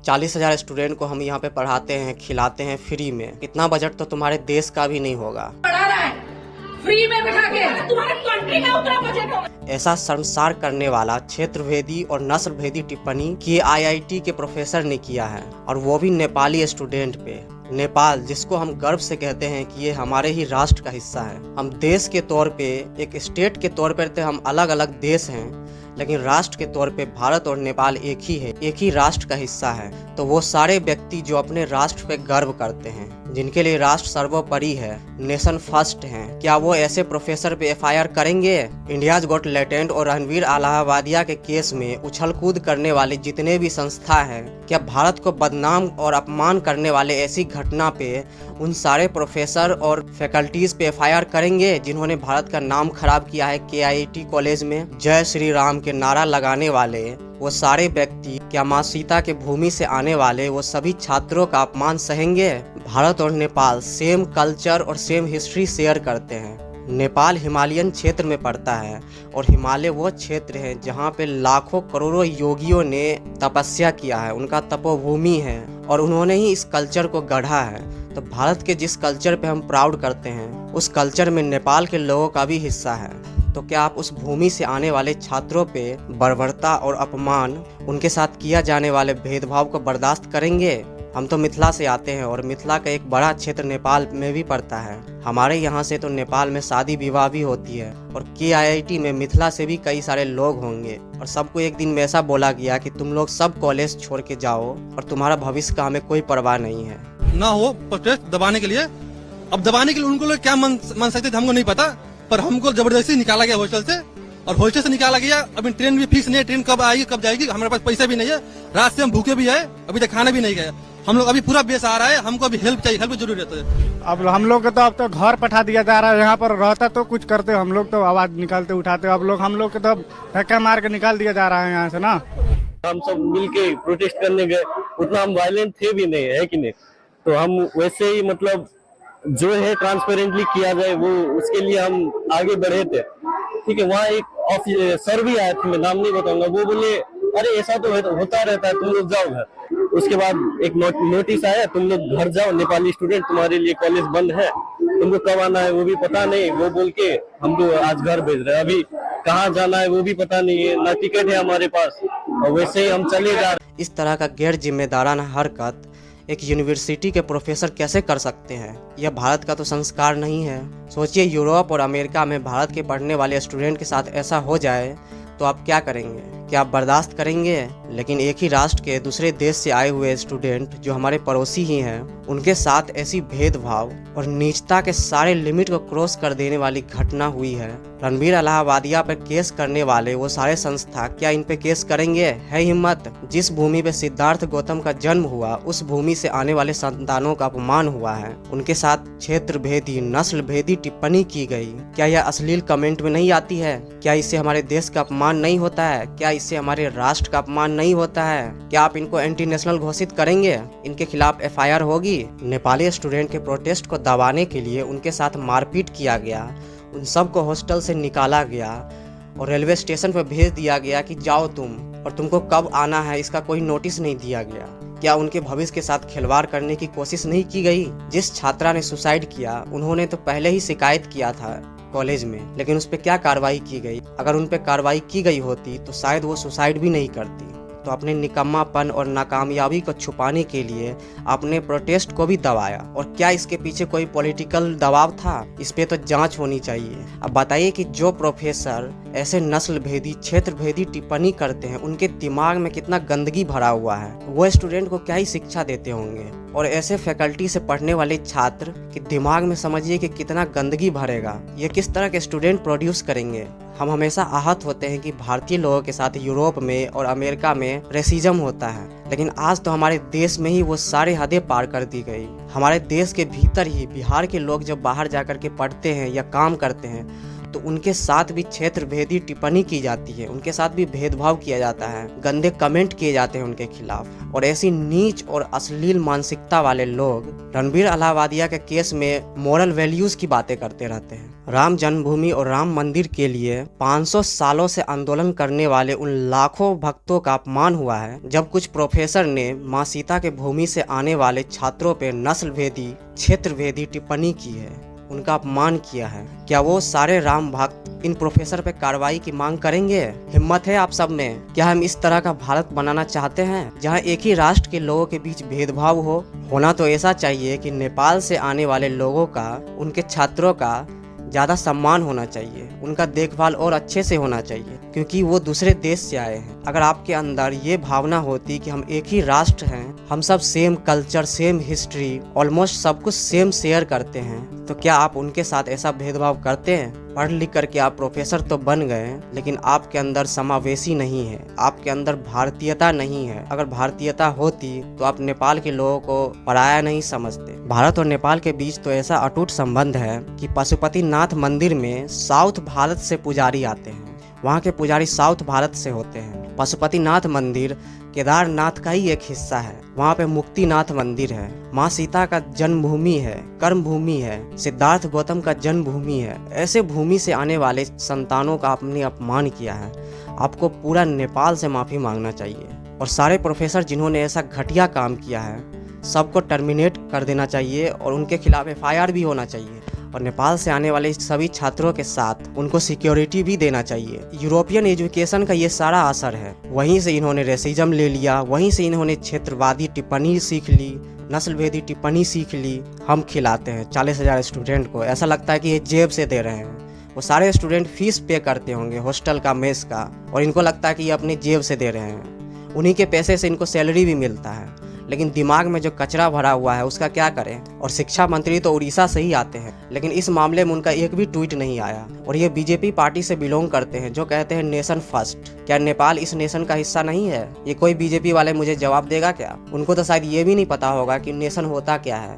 40,000 student को हम यहाँ पे पढ़ाते हैं, खिलाते हैं फ्री में। इतना बजट तो तुम्हारे देश का भी नहीं होगा। पढ़ा रहा है फ्री में बिठा के, तुम्हारे कंट्री का उतना बजट होगा। ऐसा शर्मसार करने वाला क्षेत्रभेदी और नस्लभेदी टिप्पणी KIIT के प्रोफेसर ने किया है, और वो भी नेपाली स्टूडेंट पे। नेपाल, जिसको हम गर्व से कहते हैं कि ये हमारे ही राष्ट्र का हिस्सा है। हम देश के तौर पे, एक स्टेट के तौर पर तो हम अलग अलग देश हैं, लेकिन राष्ट्र के तौर पे भारत और नेपाल एक ही है, एक ही राष्ट्र का हिस्सा है। तो वो सारे व्यक्ति जो अपने राष्ट्र पे गर्व करते हैं, जिनके लिए राष्ट्र सर्वोपरि है, नेशन फर्स्ट हैं, क्या वो ऐसे प्रोफेसर पे FIR करेंगे? इंडियाज गॉट टैलेंट और रणवीर अलाहाबादिया के केस में उछल कूद करने वाले जितने भी संस्था हैं, क्या भारत को बदनाम और अपमान करने वाले ऐसी घटना पे उन सारे प्रोफेसर और फैकल्टीज पे FIR करेंगे जिन्होंने भारत का नाम खराब किया है? KIIT कॉलेज में जय श्री राम के नारा लगाने वाले वो सारे व्यक्ति क्या माँ सीता के भूमि से आने वाले वो सभी छात्रों का अपमान सहेंगे? भारत और नेपाल सेम कल्चर और सेम हिस्ट्री शेयर करते हैं। नेपाल हिमालयन क्षेत्र में पड़ता है, और हिमालय वो क्षेत्र है जहाँ पे लाखों करोड़ों योगियों ने तपस्या किया है, उनका तपोभूमि है, और उन्होंने ही इस कल्चर को गढ़ा है। तो भारत के जिस कल्चर पे हम प्राउड करते हैं, उस कल्चर में नेपाल के लोगों का भी हिस्सा है। तो क्या आप उस भूमि से आने वाले छात्रों पे बर्बरता और अपमान, उनके साथ किया जाने वाले भेदभाव को बर्दाश्त करेंगे? हम तो मिथिला से आते हैं, और मिथिला का एक बड़ा क्षेत्र नेपाल में भी पड़ता है। हमारे यहाँ से तो नेपाल में शादी विवाह भी होती है, और KIIT में मिथिला से भी कई सारे लोग होंगे। और सबको एक दिन में ऐसा बोला गया कि तुम लोग सब कॉलेज छोड़ के जाओ, और तुम्हारा भविष्य का हमें कोई परवाह नहीं है। ना हो प्रोटेस्ट दबाने के लिए, अब दबाने के लिए उनको लोग क्या मन सकते थे हमको नहीं पता, पर हमको जबरदस्ती निकाला गया हॉस्टल से, और हॉस्टल से निकाला गया। अभी ट्रेन भी फिक्स नहीं है, ट्रेन कब आएगी कब जाएगी, हमारे पास पैसा भी नहीं है, रात से हम भूखे भी है, अभी तक खाना भी नहीं गया। हम लोग अभी पूरा बेस आ रहा है, हमको अभी हेल्प चाहिए, हेल्प जरूरी रहता है। अब हम लोग को तो अब तो घर पठा दिया जा रहा है, यहाँ पर रहता तो कुछ करते, हम लोग तो आवाज निकालते उठाते, अब लोग हम लोग को तो धक्का मार के निकाल दिया जा रहा है यहाँ से ना। हम सब मिलके प्रोटेस्ट करने गए, उतना हम वायलेंट थे भी नहीं, है कि नहीं? तो हम वैसे ही मतलब जो है ट्रांसपेरेंटली किया जाए, वो उसके लिए हम आगे बढ़े थे। ठीक है, वहाँ एक सर भी आए थे, मैं नाम नहीं बताऊंगा, वो बोले अरे ऐसा तो होता रहता है, तुम लोग जाओ घर। उसके बाद एक नोटिस आया, तुम लोग घर जाओ, नेपाली स्टूडेंट तुम्हारे लिए कॉलेज बंद है, तुमको कब आना है वो भी पता नहीं, वो बोल के हमको आज घर भेज रहे हैं। अभी कहाँ जाना है वो भी पता नहीं है, ना टिकट है हमारे पास, और वैसे ही हम चले जा रहे। इस तरह का गैर जिम्मेदाराना हरकत एक यूनिवर्सिटी के प्रोफेसर कैसे कर सकते हैं? यह भारत का तो संस्कार नहीं है। सोचिए, यूरोप और अमेरिका में भारत के पढ़ने वाले स्टूडेंट के साथ ऐसा हो जाए तो आप क्या करेंगे? क्या आप बर्दाश्त करेंगे? लेकिन एक ही राष्ट्र के दूसरे देश से आए हुए स्टूडेंट जो हमारे पड़ोसी ही हैं, उनके साथ ऐसी भेदभाव और नीचता के सारे लिमिट को क्रॉस कर देने वाली घटना हुई है। रणवीर अलाहाबादिया पर केस करने वाले वो सारे संस्था क्या इन पे केस करेंगे? है हिम्मत? जिस भूमि पे सिद्धार्थ गौतम का जन्म हुआ, उस भूमि से आने वाले संतानों का अपमान हुआ है, उनके साथ क्षेत्र भेदी, नस्ल भेदी टिप्पणी की गई। क्या यह अश्लील कमेंट में नहीं आती है? क्या इससे हमारे देश का अपमान नहीं होता है? क्या इससे हमारे राष्ट्र का अपमान नहीं होता है? क्या आप इनको एंटी नेशनल घोषित करेंगे? इनके खिलाफ FIR होगी? नेपाली स्टूडेंट के प्रोटेस्ट को दबाने के लिए उनके साथ मारपीट किया गया, उन सबको हॉस्टल से निकाला गया, और रेलवे स्टेशन पर भेज दिया गया कि जाओ तुम, और तुमको कब आना है इसका कोई नोटिस नहीं दिया गया। क्या उनके भविष्य के साथ खिलवाड़ करने की कोशिश नहीं की गई? जिस छात्रा ने सुसाइड किया, उन्होंने तो पहले ही शिकायत किया था कॉलेज में, लेकिन उस पर क्या कार्रवाई की गई? अगर उन पर कार्रवाई की गई होती तो शायद वो सुसाइड भी नहीं करती। तो अपने निकम्मापन और नाकामयाबी को छुपाने के लिए आपने प्रोटेस्ट को भी दबाया, और क्या इसके पीछे कोई पॉलिटिकल दबाव था? इस पे तो जांच होनी चाहिए। अब बताइए कि जो प्रोफेसर ऐसे नस्ल भेदी, क्षेत्र भेदी टिप्पणी करते हैं, उनके दिमाग में कितना गंदगी भरा हुआ है, वो स्टूडेंट को क्या ही शिक्षा देते होंगे? और ऐसे फैकल्टी से पढ़ने वाले छात्र के दिमाग में समझिए कि कितना गंदगी भरेगा। ये किस तरह के स्टूडेंट प्रोड्यूस करेंगे? हम हमेशा आहत होते हैं कि भारतीय लोगों के साथ यूरोप में और अमेरिका में रेसिज्म होता है, लेकिन आज तो हमारे देश में ही वो सारी हदें पार कर दी गई। हमारे देश के भीतर ही बिहार के लोग जब बाहर जाकर के पढ़ते हैं या काम करते हैं, तो उनके साथ भी क्षेत्र भेदी टिप्पणी की जाती है, उनके साथ भी भेदभाव किया जाता है, गंदे कमेंट किए जाते हैं उनके खिलाफ। और ऐसी नीच और अश्लील मानसिकता वाले लोग रणबीर अलाहाबादिया के केस में मोरल वैल्यूज की बातें करते रहते हैं। राम जन्मभूमि और राम मंदिर के लिए 500 सालों से आंदोलन करने वाले उन लाखों भक्तों का अपमान हुआ है जब कुछ प्रोफेसर ने माँ सीता के भूमि से आने वाले छात्रों पर नस्ल भेदी, क्षेत्र भेदी टिप्पणी की है, उनका अपमान किया है। क्या वो सारे राम भक्त इन प्रोफेसर पे कार्रवाई की मांग करेंगे? हिम्मत है आप सब में? क्या हम इस तरह का भारत बनाना चाहते हैं जहां एक ही राष्ट्र के लोगों के बीच भेदभाव हो? होना तो ऐसा चाहिए कि नेपाल से आने वाले लोगों का, उनके छात्रों का ज़्यादा सम्मान होना चाहिए, उनका देखभाल और अच्छे से होना चाहिए, क्योंकि वो दूसरे देश से आए हैं। अगर आपके अंदर ये भावना होती कि हम एक ही राष्ट्र हैं, हम सब same culture, same history, almost सब कुछ सेम शेयर करते हैं, तो क्या आप उनके साथ ऐसा भेदभाव करते हैं? पढ़ लिख करके आप प्रोफेसर तो बन गए, लेकिन आपके अंदर समावेशी नहीं है, आपके अंदर भारतीयता नहीं है। अगर भारतीयता होती तो आप नेपाल के लोगों को पराया नहीं समझते। भारत और नेपाल के बीच तो ऐसा अटूट संबंध है कि पशुपतिनाथ मंदिर में साउथ भारत से पुजारी आते हैं, वहाँ के पुजारी साउथ भारत से होते हैं। पशुपतिनाथ मंदिर केदारनाथ का ही एक हिस्सा है। वहाँ पे मुक्तिनाथ मंदिर है, माँ सीता का जन्मभूमि है, कर्म भूमि है, सिद्धार्थ गौतम का जन्मभूमि है। ऐसे भूमि से आने वाले संतानों का आपने अपमान किया है, आपको पूरा नेपाल से माफ़ी मांगना चाहिए। और सारे प्रोफेसर जिन्होंने ऐसा घटिया काम किया है, सबको टर्मिनेट कर देना चाहिए और उनके खिलाफ FIR भी होना चाहिए। और नेपाल से आने वाले सभी छात्रों के साथ उनको सिक्योरिटी भी देना चाहिए। यूरोपियन एजुकेशन का ये सारा असर है, वहीं से इन्होंने रेसिज्म ले लिया, वहीं से इन्होंने क्षेत्रवादी टिप्पणी सीख ली, नस्लभेदी टिप्पणी सीख ली। हम खिलाते हैं 40,000 स्टूडेंट को, ऐसा लगता है कि ये जेब से दे रहे हैं। वो सारे स्टूडेंट फीस पे करते होंगे हॉस्टल का, मेस का, और इनको लगता है कि ये अपनी जेब से दे रहे हैं। उन्हीं के पैसे से इनको सैलरी भी मिलता है, लेकिन दिमाग में जो कचरा भरा हुआ है उसका क्या करें? और शिक्षा मंत्री तो उड़ीसा से ही आते हैं, लेकिन इस मामले में उनका एक भी ट्वीट नहीं आया। और ये बीजेपी पार्टी से बिलोंग करते हैं जो कहते हैं नेशन फर्स्ट। क्या नेपाल इस नेशन का हिस्सा नहीं है? ये कोई बीजेपी वाले मुझे जवाब देगा क्या? उनको तो शायद ये भी नहीं पता होगा कि नेशन होता क्या है।